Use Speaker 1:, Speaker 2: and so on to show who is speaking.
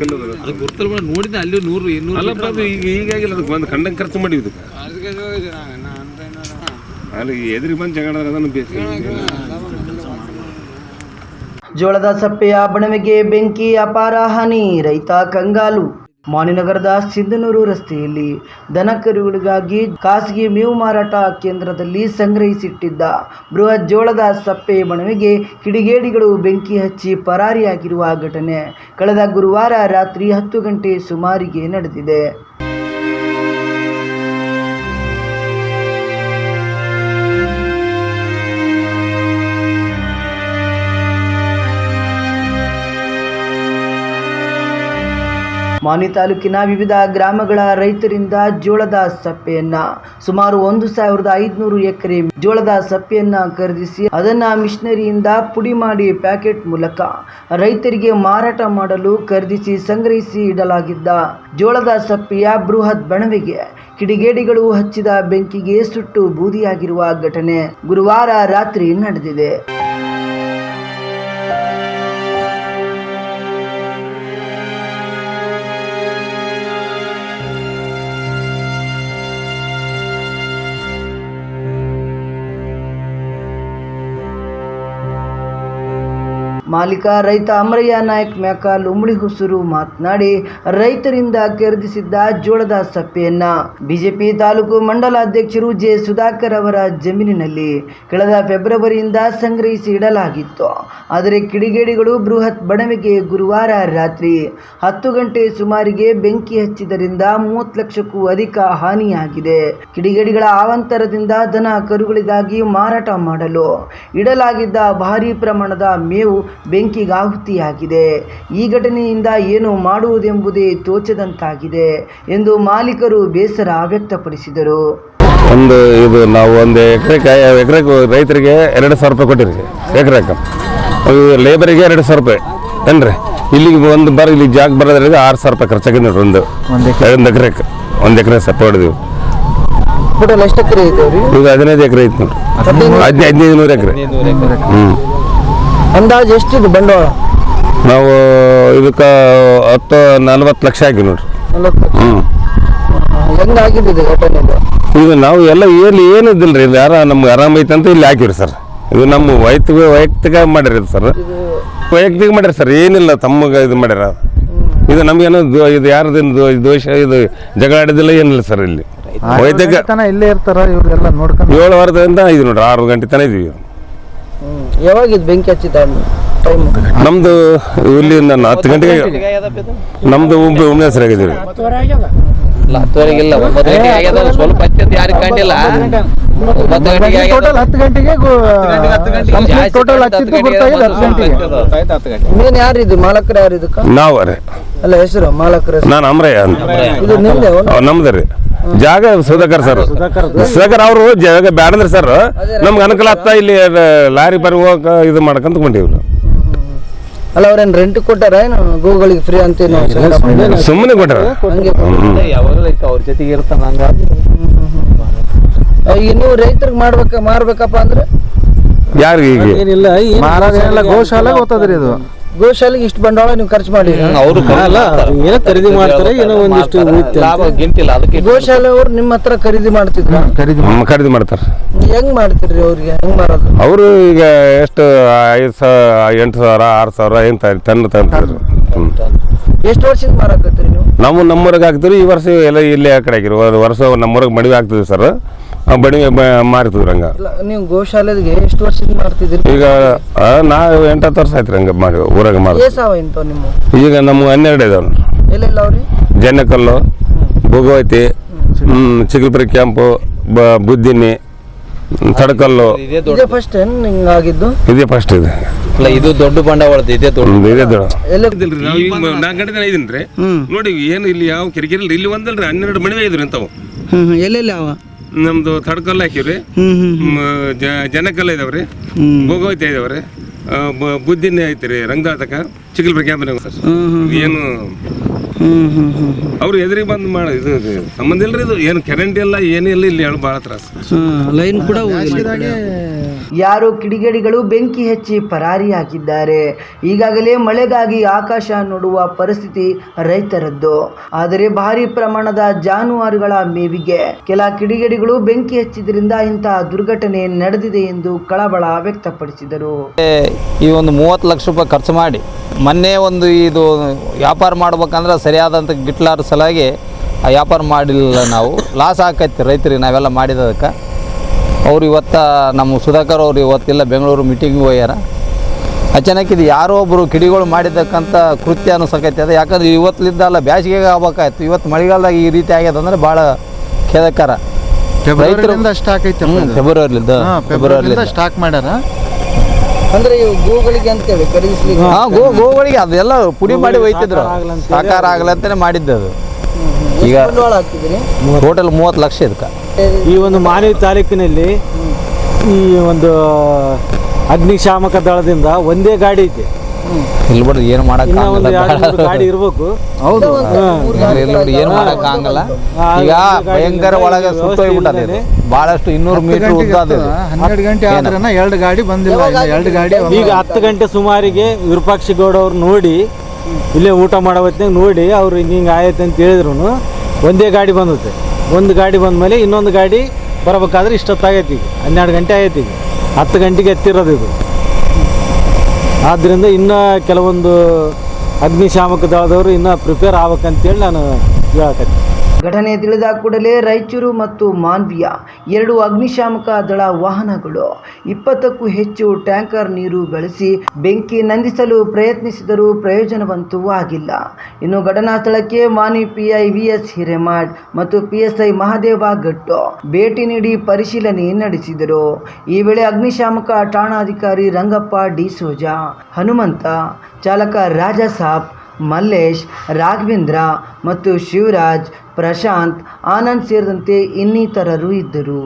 Speaker 1: ಅದು ಗುರ್ತಲ್ಲ ನೋಡಿದ್ದೆ ಅಲ್ಲಿ 100
Speaker 2: ಅಲ್ಲಪ್ಪ ಅದು ಈಗಾಗಿಲ್ಲ ಅದಕ್ಕೆ ಒಂದು ಖಂಡಂಗೆ ಖರ್ಚು ಮಾಡಿ ಇದಕ್ಕೆ ಅಲ್ಲಿ ಎದುರು ಬಂದು ಜಗಳ ಅದನ್ನು ಬೇಕು.
Speaker 3: ಜೋಳದ ಸಪ್ಪೆಯ ಬಣವೆಗೆ ಬೆಂಕಿ, ಅಪಾರ ಹಾನಿ, ರೈತ ಕಂಗಾಲು. ಮಾಣಿನಗರದ ಸಿಂಧನೂರು ರಸ್ತೆಯಲ್ಲಿ ದನಕರುಗಳಿಗಾಗಿ ಖಾಸಗಿ ಮೇವು ಮಾರಾಟ ಕೇಂದ್ರದಲ್ಲಿ ಸಂಗ್ರಹಿಸಿಟ್ಟಿದ್ದ ಬೃಹತ್ ಜೋಳದ ಸಪ್ಪೆ ಬಣವೆಗೆ ಕಿಡಿಗೇಡಿಗಳು ಬೆಂಕಿ ಹಚ್ಚಿ ಪರಾರಿಯಾಗಿರುವ ಘಟನೆ ಕಳೆದ ಗುರುವಾರ ರಾತ್ರಿ 10 ಗಂಟೆ ಸುಮಾರಿಗೆ ನಡೆದಿದೆ. ಮಾಣಿ ತಾಲೂಕಿನ ವಿವಿಧ ಗ್ರಾಮಗಳ ರೈತರಿಂದ ಜೋಳದ ಸಪ್ಪೆಯನ್ನ ಸುಮಾರು 1500 ಎಕರೆ ಜೋಳದ ಸಪ್ಪೆಯನ್ನ ಖರೀದಿಸಿ ಅದನ್ನ ಮಿಷನರಿಯಿಂದ ಪುಡಿ ಮಾಡಿ ಪ್ಯಾಕೆಟ್ ಮೂಲಕ ರೈತರಿಗೆ ಮಾರಾಟ ಮಾಡಲು ಖರೀದಿಸಿ ಸಂಗ್ರಹಿಸಿ ಇಡಲಾಗಿದ್ದ ಜೋಳದ ಸಪ್ಪೆಯ ಬೃಹತ್ ಬಣವೆಗೆ ಕಿಡಿಗೇಡಿಗಳು ಹಚ್ಚಿದ ಬೆಂಕಿಗೆ ಸುಟ್ಟು ಬೂದಿಯಾಗಿರುವ ಘಟನೆ ಗುರುವಾರ ರಾತ್ರಿ ನಡೆದಿದೆ. ಮಾಲೀಕ ರೈತ ಅಮರಯ್ಯ ನಾಯಕ್ ಮ್ಯಾಕಲ್ ಉಂಬಳಿ ಹುಸೂರು ಮಾತನಾಡಿ, ರೈತರಿಂದ ಖರೀದಿಸಿದ್ದ ಜೋಳದ ಸಪ್ಪೆಯನ್ನ ಬಿಜೆಪಿ ತಾಲೂಕು ಮಂಡಲ ಅಧ್ಯಕ್ಷರು ಜೆ ಸುಧಾಕರ್ ಅವರ ಜಮೀನಿನಲ್ಲಿ ಕಳೆದ ಫೆಬ್ರವರಿಯಿಂದ ಸಂಗ್ರಹಿಸಿ ಇಡಲಾಗಿತ್ತು. ಆದರೆ ಕಿಡಿಗೇಡಿಗಳು ಬೃಹತ್ ಬಣವೆಗೆ ಗುರುವಾರ ರಾತ್ರಿ 10 ಗಂಟೆ ಸುಮಾರಿಗೆ ಬೆಂಕಿ ಹಚ್ಚಿದ್ದರಿಂದ 30 ಲಕ್ಷಕ್ಕೂ ಅಧಿಕ ಹಾನಿಯಾಗಿದೆ. ಕಿಡಿಗೇಡಿಗಳ ಅವಾಂತರದಿಂದ ದನ ಕರುಗಳಿಗಾಗಿ ಮಾರಾಟ ಮಾಡಲು ಇಡಲಾಗಿದ್ದ ಭಾರೀ ಪ್ರಮಾಣದ ಮೇವು ಬೆಂಕಿಗಾಹುತಿಯಾಗಿದೆ. ಈ ಘಟನೆಯಿಂದ ಏನು ಮಾಡುವುದೆಂಬುದೇ ತೋಚದಂತಾಗಿದೆ ಎಂದು ಮಾಲೀಕರು ಬೇಸರ ವ್ಯಕ್ತಪಡಿಸಿದರು.
Speaker 2: ಇದು ನಾವು ಒಂದು ಎಕರೆಗೆ ರೈತರಿಗೆ 2,000 ರೂಪಾಯಿ ಕೊಟ್ಟಿರಿ. ಎಕರೆಗೆ ಲೇಬರಿಗೆ 2,000 ರೂಪಾಯಿ ಏನ್ರಿ. ಇಲ್ಲಿಗೆ ಇಲ್ಲಿ ಜಾಗ ಬರೋದ್ರಿಗೆ 6,000 ರೂಪಾಯಿ ಖರ್ಚಾಗಿದೆ ನೋಡ್ರಿ. ಒಂದು ಎಕರೆ ಸಪ್ಪೆ ಹೊಡೆದಿವಿ.
Speaker 3: ಟೋಟಲ್ ಎಷ್ಟು ಎಕರೆ ಇದೆ?
Speaker 2: ಈಗ 15 ಎಕರೆ ಐತೆ ನೋಡ್ರಿ. 1500 ಎಕರೆ.
Speaker 3: ಅಂದಾಜು ಎಷ್ಟಿದೆ ಬಂಡವಾಳ?
Speaker 2: ನಾವು ಇದಕ್ಕೆ 40 ಲಕ್ಷ ಹಾಕಿ ನೋಡ್ರಿ.
Speaker 3: ಹೆಂಗಾಗಿದೆ ಘಟನೆ?
Speaker 2: ಈಗ ನಾವು ಎಲ್ಲ ಏನಿದ್ದಿಲ್ಲ ರೀ, ಯಾರ ನಮ್ಗೆ ಆರಾಮೈತೆ ಅಂತ ಇಲ್ಲಿ ಹಾಕಿವ್ರಿ ಸರ್. ಇದು ನಮ್ಮ ವೈಯಕ್ತಿಕ ಮಾಡಿರಿ ಸರ್, ವೈಯಕ್ತಿಕ ಮಾಡ್ಯಾರ ಸರ್. ಏನಿಲ್ಲ ತಮಗೆ ಇದು ಮಾಡ್ಯಾರ. ಇದು ನಮ್ಗೇನೋ ಇದು ಯಾರದಿಂದ ದೋಷ ಇದು ಜಗಳ ಆಡಿದಿಲ್ಲ, ಏನಿಲ್ಲ ಸರ್. ಇಲ್ಲಿ ವೈಯಕ್ತಿಕ
Speaker 4: ಇಲ್ಲೇ ಇರ್ತಾರ ಇವರೆಲ್ಲ ನೋಡ್ಕೊಂಡು
Speaker 2: 7 ವಾರದಿಂದ ಇದು ನೋಡ್ರಿ 6 ಗಂಟೆ ತನಕ ಇದೀವಿ.
Speaker 3: ಯಾವಾಗಿದ್ದು ಬೆಂಕಿ ಹಚ್ಚಿದ ಟೈಮ್?
Speaker 2: ನಮ್ದು ಇಲ್ಲಿ 10 ಗಂಟೆಗೆ ನಮ್ದು ಉಮ್ಮೆ ಹೆಸರಾಗಿದ್ದೀವಿ.
Speaker 1: 10ವರೆಗಿಲ್ಲ, 9 ಗಂಟೆಗೆ ಆಗ್ಯದ. ಸ್ವಲ್ಪ ಹಚ್ಚಿದ್ದು ಯಾರಿಗೆ ಕಂಡಿಲ್ಲ. 9 ಗಂಟೆಗೆ
Speaker 4: ಟೋಟಲ್ 10 ಗಂಟೆಗೆ ಟೋಟಲ್ ಹಚ್ಚಿದ್ದು ಗೊತ್ತಾಗಿದೆ. 10 ಗಂಟೆಗೆ
Speaker 3: ಮೇನ್ ಯಾರಿದು ಮಾಲಕರು? ಯಾರು ಇದಕ್ಕೆ?
Speaker 2: ನಾವು ರೀ.
Speaker 3: ಅಲ್ಲ ಹೆಸರು ಮಾಲಕರ?
Speaker 2: ನಾನು ಅಮರಯ್ಯ ಅಂತ.
Speaker 3: ಇದು ನಿಮ್ದೆ?
Speaker 2: ನಮ್ದು ರೀ. ಜಾಗ ಸುಧಾಕರ್ ಸರ್. ಸುಧಾಕರ್ ಅವರು ಜಾಗ ಬ್ಯಾಡಂದ್ರಿ ಸರ್. ನಮ್ಗೆ ಅನುಕೂಲ ಆಗ್ತಾ ಇಲ್ಲಿ ಲಾರಿ ಬರಿ ಹೋಗಕ ಇದು ಮಾಡ್ಕೊಂತ ಕೊಂಡಿವ್ರಿ.
Speaker 3: ಅಲ್ಲ ಅವ್ರೇನು ರೆಂಟ್ ಕೊಟ್ಟಾರ ಏನು ಗೋಗಳಿಗೆ ಫ್ರೀ ಅಂತ?
Speaker 2: ಸುಮ್ಮನೆ ಕೊಟ್ಟಾರ.
Speaker 1: ಅವ್ರ ಜೊತೆಗೆ ಇರ್ತಾನ.
Speaker 3: ಈಗ ನೀವು ರೈತರಿಗೆ ಮಾರ್ಬೇಕಪ್ಪ ಅಂದ್ರೆ
Speaker 2: ಯಾರು ಈಗ
Speaker 4: ಮಾರಾಟ ಗೋಶಾಲೆಗೆ ಹೋಗ್ತದ್ರಿ. ಇದು
Speaker 3: ಗೋಶಾಲೆಗೆ ಇಷ್ಟು ಬಂಡವಾಳ ನೀವು ಖರ್ಚು ಮಾಡಿ
Speaker 4: ಏನೋ ಖರೀದಿ ಮಾಡ್ತಾರೆ, ಏನೋ ಒಂದಿಷ್ಟು
Speaker 1: ಲಾಭ ಗಿಂಟಿಲ್ಲ. ಅದಕ್ಕೆ
Speaker 3: ಗೋಶಾಲೆ ಅವ್ರು ನಿಮ್ಮ ಹತ್ರ ಖರೀದಿ ಮಾಡ್ತಿದ್ರ?
Speaker 2: ಖರೀದಿ ಮಾಡ್ತಾರ.
Speaker 3: ಹೆಂಗ್ ಮಾಡ್ತಿರ್ರಿ ಅವ್ರಿಗೆ? ಹೆಂಗ್ ಮಾರೋದು?
Speaker 2: ಅವರು ಈಗ ಎಷ್ಟು 5,000, 8,000, 6,000 ಏನ್ ತಂದ್ರಿ.
Speaker 3: ಎಷ್ಟು ವರ್ಷದಿಂದ ಮಾರಾಕತ್ತೀರಿ ನೀವು?
Speaker 2: ನಾವು ನಮ್ಮೂರಿಗೆ ಹಾಕ್ತಿವಿ. ಈ ವರ್ಷ ಎಲ್ಲ ಇಲ್ಲೇ ಆ ಕಡೆ ಹಾಕಿರಿ. ವರ್ಷ ನಮ್ಮೂರಿಗೆ ಮಡಿವೆ ಹಾಕ್ತಿದ್ವಿ ಸರ್. ಬಡಿವೆ ಮಾರ್ತಿದ್ವಿ ಹಂಗ.
Speaker 3: ನೀವು ಗೋಶಾಲೆಗೆ ಎಷ್ಟು ವರ್ಷದಿಂದ ಮಾಡ್ತಿದ್ರಿ?
Speaker 2: ಈಗ ನಾವು 8-10 ವರ್ಷ ಆಯ್ತು ಹಂಗ ಮಾಡಿ ಊರಾಗ ಮಾಡಿ. ಈಗ ನಮ್ಗೆ 12 ಇದಾವ.
Speaker 3: ಎಲ್ಲೆಲ್ಲ ಅವ್ರಿ?
Speaker 2: ಜನ್ನಕಲ್ಲು, ಭೋಗವತಿ, ಚಿಗಲ್ಪುರಿ ಕ್ಯಾಂಪು, ಬುದ್ದಿನಿ, ತಡಕಲ್ಲು.
Speaker 3: ಇದೇ ಫಸ್ಟ್ ಹಿಂಗಾಗಿದ್ದು?
Speaker 2: ಇದೇ ಫಸ್ಟ್ ಇದೆ.
Speaker 1: ಇದು ದೊಡ್ಡ ಬಂಡವಾಳದ. ಇದೇ ದೊಡ್ಡ.
Speaker 2: 4 ಗಂಟೆ ತನ ಇದೀನಿ ನೋಡಿ. ಏನು ಇಲ್ಲಿ ಯಾವ ಕಿರಿಕಿರಿ ಇಲ್ಲ. ಇಲ್ಲಿ ಒಂದಲ್ರಿ 12 ಮಣಿವೆ ಇದ್ರಿ ಇಂಥವು.
Speaker 3: ಎಲ್ಲೆಲ್ಲ ಯಾವ?
Speaker 2: ನಮ್ದು ತಡಕಲ್ಲ ಹಾಕಿವ್ರಿ, ಜನಕಲ್ಲ ಇದಾವ್ರಿ, ಭೋಗವತಿ ಇದಾವ್ರಿ, ಬುದ್ದಿನೇ ಐತ್ರಿ, ರಂಗದಾತಕ, ಚಿಗಲ್ಪುರಿ ಕ್ಯಾಂಪ್ ಸರ್. ಏನು ಅವ್ರು ಎದುರಿಗೆ ಬಂದು ಮಾಡಿ ಇದು ಸಂಬಂಧ ಇಲ್ರಿ, ಇದು ಏನು ಕರೆಂಟ್ ಇಲ್ಲ ಏನಿಲ್ಲ, ಇಲ್ಲಿ ಹೇಳಿ ಭಾಳ ತ್ರಾಸು.
Speaker 3: ಲೈನ್ ಕೂಡ ಯಾರೋ ಕಿಡಿಗೇಡಿಗಳು ಬೆಂಕಿ ಹಚ್ಚಿ ಪರಾರಿಯಾಗಿದ್ದಾರೆ. ಈಗಾಗಲೇ ಮಳೆಗಾಗಿ ಆಕಾಶ ನೋಡುವ ಪರಿಸ್ಥಿತಿ ರೈತರದ್ದು. ಆದರೆ ಭಾರಿ ಪ್ರಮಾಣದ ಜಾನುವಾರುಗಳ ಮೇವಿಗೆ ಕೆಲ ಕಿಡಿಗೇಡಿಗಳು ಬೆಂಕಿ ಹಚ್ಚಿದ್ರಿಂದ ಇಂತಹ ದುರ್ಘಟನೆ ನಡೆದಿದೆ ಎಂದು ಕಳವಳ ವ್ಯಕ್ತಪಡಿಸಿದರು.
Speaker 1: ಈ ಒಂದು 30 ಲಕ್ಷ ರೂಪಾಯಿ ಖರ್ಚು ಮಾಡಿ ಮೊನ್ನೆ ಒಂದು ಇದು ವ್ಯಾಪಾರ ಮಾಡ್ಬೇಕಂದ್ರೆ ಸರಿಯಾದಂಥ ಗಿಟ್ಲಾರ ಸಲಾಗಿ ಆ ವ್ಯಾಪಾರ ಮಾಡಿಲ್ಲ. ನಾವು ಲಾಸ್ ಆಕೈತಿ ರೈತರಿಗೆ ನಾವೆಲ್ಲ ಮಾಡಿದಕ್ಕೆ. ಅವ್ರು ನಮ್ಮ ಸುಧಾಕರ್ ಅವ್ರು ಇವತ್ತಿಲ್ಲ, ಬೆಂಗಳೂರು ಮೀಟಿಂಗಿಗೆ ಹೋಗ್ಯಾರ. ಅಚಾನಕ್ ಇದು ಯಾರೋ ಒಬ್ಬರು ಕಿಡಿಗಳು ಮಾಡಿದ್ದಕ್ಕಂಥ ಕೃತ್ಯ ಅನಿಸಕೈತಿ. ಅದು ಯಾಕಂದ್ರೆ ಇವತ್ತಲಿದ್ದಲ್ಲ ಬ್ಯಾಸಿಗೆಗೆ ಆಗ್ಬೇಕಾಯ್ತು. ಇವತ್ತು ಮಳೆಗಾಲದಾಗ ಈ ರೀತಿ ಆಗ್ಯದ ಅಂದ್ರೆ ಭಾಳ ಖೇದಕರ.
Speaker 4: ಫೆಬ್ರವರಿಯಿಂದ ಸ್ಟಾಕ್ ಐತೆ.
Speaker 1: ಫೆಬ್ರವರಿಲಿಂದ
Speaker 4: ಸ್ಟಾಕ್ ಮಾಡ್ಯಾರ.
Speaker 3: ಅಂದ್ರೆ ಇವು ಗೋಗಳಿಗೆ ಅಂತೇಳಿ ಖರೀದಿಸ್ಲಿಕ್ಕೆ
Speaker 1: ಗೋಗಳಿಗೆ ಅದೆಲ್ಲ ಪುಡಿ ಮಾಡಿ ಒಯ್ತಿದ್ರು, ಸಾಕಾರ ಆಗಲಂತಾನೆ ಮಾಡಿದ್ದು. ಅದು ಈಗ ಟೋಟಲ್ 30 ಲಕ್ಷ ಇದಕ್ಕೆ.
Speaker 5: ಈ ಒಂದು ಮಾನವಿ ತಾಲೂಕಿನಲ್ಲಿ ಈ ಒಂದು ಅಗ್ನಿಶಾಮಕ ದಳದಿಂದ ಒಂದೇ ಗಾಡಿ ಐತೆ.
Speaker 1: ಇಲ್ಲಿ ಬಿಡ್ರಿ ಏನು ಮಾಡಕ್ಕೆ
Speaker 5: ಗಾಡಿ ಇರ್ಬೇಕು.
Speaker 4: ಹೌದು,
Speaker 1: ಏನು ಮಾಡಕ್ ಆಗಲ್ಲ. ಈಗ ಭಯಂಕರ ಒಳಗೆ ಸುತ್ತೋಗ್ಬಿಟ್ಟದೆ. ಬಹಳಷ್ಟು 200 ಮೀಟರ್ ಉದ್ದ.
Speaker 4: 12 ಗಂಟೆ ಆದ್ರೆ 2 ಗಾಡಿ ಬಂದಿಲ್ಲ. 2 ಗಾಡಿ
Speaker 5: ಈಗ 10 ಗಂಟೆ ಸುಮಾರಿಗೆ ವಿರೂಪಾಕ್ಷ ಗೌಡ ಅವ್ರು ನೋಡಿ ಇಲ್ಲೇ ಊಟ ಮಾಡೋ ಹೊತ್ತಿನಾಗ ನೋಡಿ ಅವ್ರು ಹಿಂಗೆ ಆಯ್ತು ಅಂತ ಹೇಳಿದ್ರು. ಒಂದೇ ಗಾಡಿ ಬಂದತೆ. ಒಂದು ಗಾಡಿ ಬಂದಮೇಲೆ ಇನ್ನೊಂದು ಗಾಡಿ ಬರಬೇಕಾದ್ರೆ ಇಷ್ಟೊತ್ತಾಗೈತಿ. ಈಗ 12 ಗಂಟೆ ಆಗೈತಿ. ಈಗ 10 ಗಂಟೆಗೆ ಎತ್ತಿರೋದು ಇದು. ಆದ್ದರಿಂದ ಇನ್ನೂ ಕೆಲವೊಂದು ಅಗ್ನಿಶಾಮಕ ದಳದವರು ಇನ್ನೂ ಪ್ರಿಪೇರ್ ಆಗ್ಬೇಕಂತೇಳಿ ನಾನು ಹೇಳಕತ್ತೀನಿ.
Speaker 3: ಘಟನೆ ತಿಳಿದ ಕೂಡಲೇ ರಾಯಚೂರು ಮತ್ತು ಮಾನ್ವಿಯ 2 ಅಗ್ನಿಶಾಮಕ ದಳ ವಾಹನಗಳು 20ಕ್ಕೂ ಹೆಚ್ಚು ಟ್ಯಾಂಕರ್ ನೀರು ಬಳಸಿ ಬೆಂಕಿ ನಂದಿಸಲು ಪ್ರಯತ್ನಿಸಿದರೂ ಪ್ರಯೋಜನವಂತೂ ಆಗಿಲ್ಲ. ಇನ್ನು ಘಟನಾ ಸ್ಥಳಕ್ಕೆ ಮಾನ್ವಿ PI VS ಹಿರೇಮಠ್ ಮತ್ತು PSI ಮಹಾದೇವ ಗಟ್ಟು ಭೇಟಿ ನೀಡಿ ಪರಿಶೀಲನೆ ನಡೆಸಿದರು. ಈ ವೇಳೆ ಅಗ್ನಿಶಾಮಕ ಠಾಣಾಧಿಕಾರಿ ರಂಗಪ್ಪ ಡಿ ಸೋಜಾ, ಹನುಮಂತ, ಚಾಲಕ ರಾಜಸಾಬ್, ಮಲ್ಲೇಶ್, ರಾಘವೇಂದ್ರ ಮತ್ತು ಶಿವರಾಜ್, ಪ್ರಶಾಂತ್, ಆನಂದ್ ಸೇರಿದಂತೆ ಇನ್ನಿತರರು ಇದ್ದರು.